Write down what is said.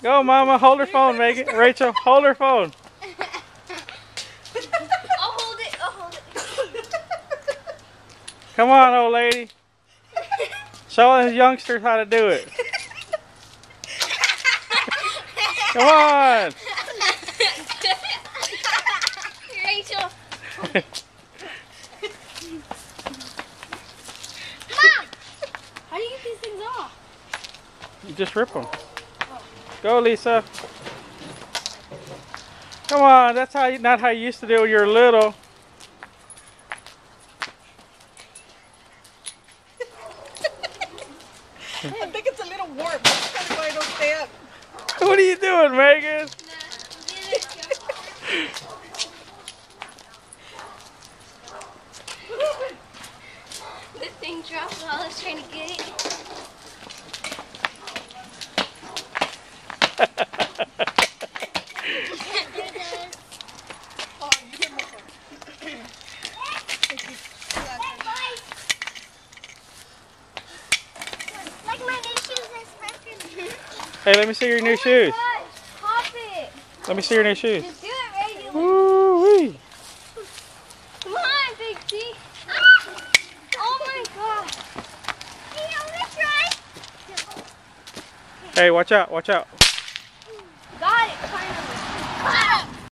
Go, Mama. Hold her phone, Megan. Rachel, hold her phone. I'll hold it. I'll hold it. Come on, old lady. Show the youngsters how to do it. Come on. Rachel. Mom! How do you get these things off? You just rip them. Go, Lisa. Come on, that's how not how you used to do it when you were little. I think it's a little warm. That's kind of why I don't stay up. What are you doing, Megan? This thing dropped while I was trying to get it. Hey, let me see your new shoes. Pop it. Let me see your new shoes. Just do it, Rachel. Woo-wee. Come on, Big T. Oh my God. Hey, I'm gonna try. Hey, watch out, watch out.